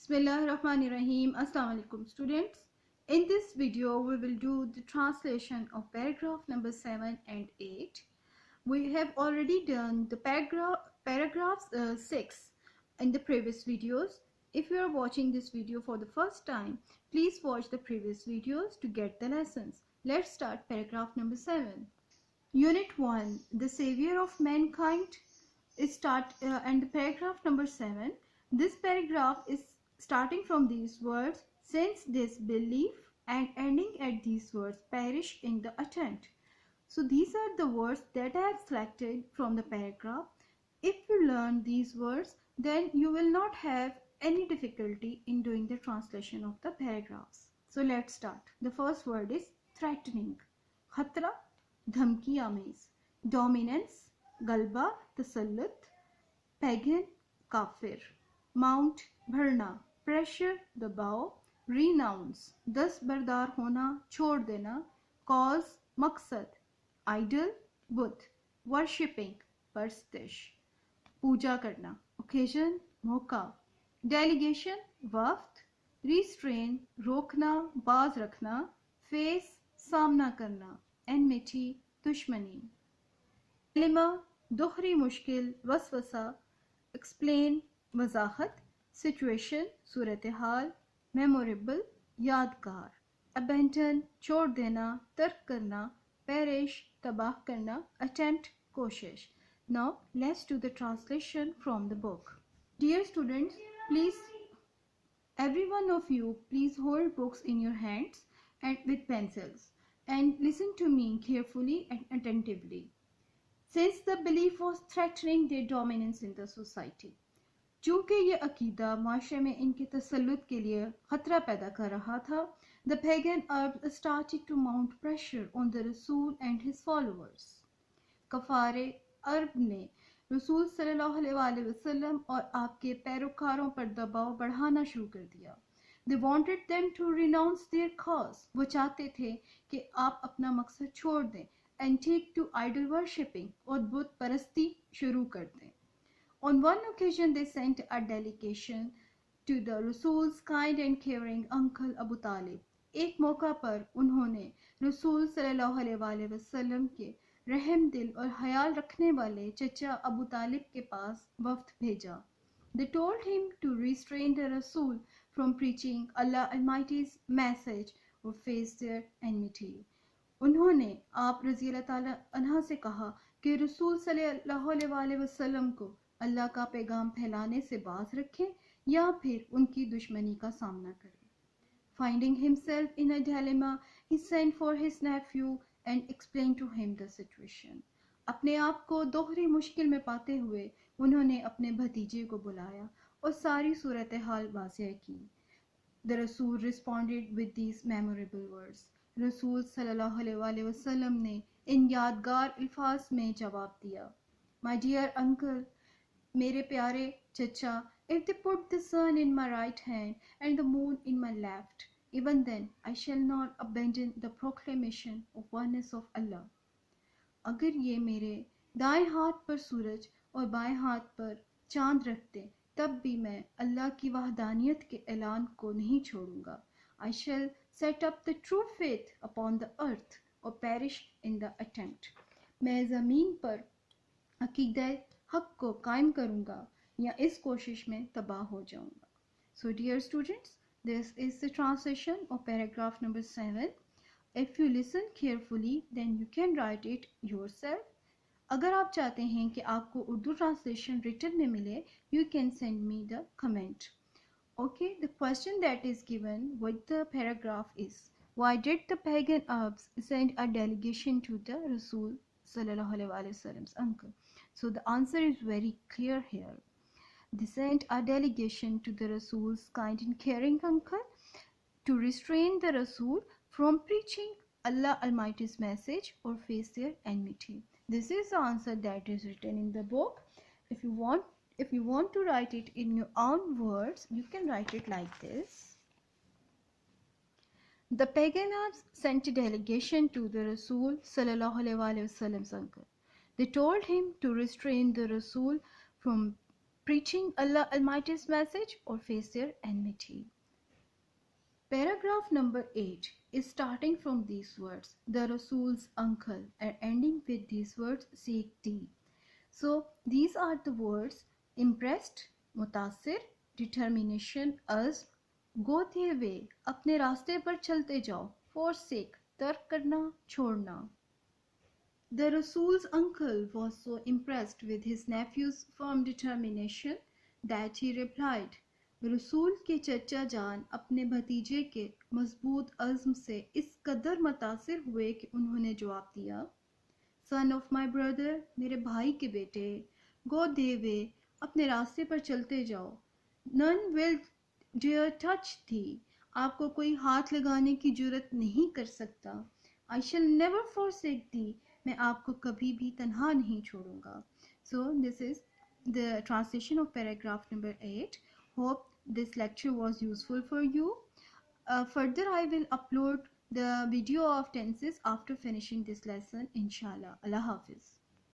Bismillahirrahmanirrahim. Assalamu alaikum students. In this video we will do the translation of paragraph number 7 and 8. We have already done the paragraphs 6 in the previous videos. If you are watching this video for the first time, please watch the previous videos to get the lessons. Let's start paragraph number 7. Unit 1, the savior of mankind, and the paragraph number 7. This paragraph is starting from these words, since disbelief, and ending at these words, perish in the attempt. So these are the words that I have selected from the paragraph. If you learn these words, then you will not have any difficulty in doing the translation of the paragraphs. So let's start. The first word is threatening. Khatra, dhamki ameez. Dominance, galba, tasallut. Pagan, kafir. Mount, भरना. Pressure, दबाव. Renounce, दस्तबरदार होना, छोड़ देना. Cause, मकसद. Idol, बुत. Worshipping, परस्तिश. पूजा करना. Occasion, मौका. Delegation, वफ्द. Restrain, रोकना, बाज रखना. Face, सामना करना. Enmity, दुश्मनी. कलिमा, दोहरी मुश्किल, वसवसा. Explain, वजाहत. Situation, सूरत हाल. Memorable, यादगार. Abandon, छोड़ देना, तर्क करना. Perish, तबाह करना. Attempt, कोशिश. Now let's do the translation from the book. Dear students, please, every one of you, please hold books in your hands and with pencils and listen to me carefully and attentively. Since the belief was threatening their dominance in the society, चूँकि ये अकीदा माशरे में इनके तसल्लुत के लिए ख़तरा पैदा कर रहा था, the pagan Arabs started to mount pressure on the Rasul and his followers. कफ़ारे अरब ने रसूल सल्लल्लाहु अलैहि वसल्लम और आपके पैरोकारों पर दबाव बढ़ाना शुरू कर दिया. They wanted them to renounce their cause. वो चाहते थे कि आप अपना मकसद छोड़ दें and take to idol worshipping और बुत परस्ती शुरू कर दें. On one occasion they sent a delegation to the Rasul's kind and caring uncle Abu Talib. एक मौका पर उन्होंने रसूल सल्लल्लाहु अलैहि वसल्लम के रहम दिल और ख्याल रखने वाले चचा अबू तालिब के पास वफ्द भेजा. They told him to restrain the Rasul from preaching Allah Almighty's message or face their enmity. उन्होंने आप रज़ी अल्लाह ताला अन्हा से कहा कि रसूल सल्लल्लाहु अलैहि वसल्लम को अल्लाह का पैगाम फैलाने से बाज रखें या फिर उनकी दुश्मनी का सामना करें. Finding himself in a dilemma, he sent for his nephew and explained to him the situation. अपने आप को दोहरी मुश्किल में पाते हुए उन्होंने अपने भतीजे को बुलाया और सारी सूरत हाल वाज़ेह की. The Rasul responded with these memorable words. रसूल सल्लल्लाहु अलैहि वसल्लम ने इन यादगार अल्फाज में जवाब दिया. My dear uncle, मेरे प्यारे चचा, if they put the sun in my right hand and the moon in my left, even then I shall not abandon the proclamation of oneness of Allah. अगर ये मेरे दाएं हाथ पर सूरज और बाएं हाथ पर चांद रख दें, तब भी मैं अल्लाह की वहदानियत के ऐलान को नहीं छोड़ूंगा. I shall set up the true faith upon the earth or perish in the attempt. मैं ज़मीन पर अकीदा हक को कायम करूंगा या इस कोशिश में तबाह हो जाऊंगा. So dear students, this is the translation of paragraph number 7. If you listen carefully, then you can write it yourself. अगर आप चाहते हैं कि आपको उर्दू ट्रांसलेशन रिटन में मिले, you can send me the comment. Okay, the question that is given with the paragraph is, why did the pagan Arabs send a delegation to the Rasul sallallahu alaihi wasallam's uncle? So the answer is very clear here. They sent a delegation to the Rasul's kind and caring uncle to restrain the Rasul from preaching Allah Almighty's message or face their enmity. This is the answer that is written in the book. If you want to write it in your own words, you can write it like this. The pagan Arabs sent a delegation to the Rasul sallallahu alaihi wasallam's uncle. They told him to restrain the Rasul from preaching Allah Almighty's message or face their enmity. Paragraph number 8 is starting from these words, the Rasul's uncle, and ending with these words, seek thee. So these are the words impressed, मुतासिर, determination, azm, go their way, अपने रास्ते पर चलते जाओ, forsake, तर्क करना, छोड़ना. The Rasul's uncle was so impressed with his nephew's firm determination that he replied, रसूल के चचा जान अपने भतीजे के मजबूत अज़्म से इस कदर मुतासिर हुए कि उन्होंने जवाब दिया, Son of my brother, मेरे भाई के बेटे, go their way, अपने रास्ते पर चलते जाओ. None will dare touch thee, आपको कोई हाथ लगाने की जुर्रत नहीं कर सकता. I shall never forsake thee, मैं आपको कभी भी तन्हा नहीं छोड़ूंगा. So this is the translation of paragraph number 8. Hope this lecture was useful for you. Further I will upload the video of tenses after finishing this lesson, inshallah. Allah Hafiz.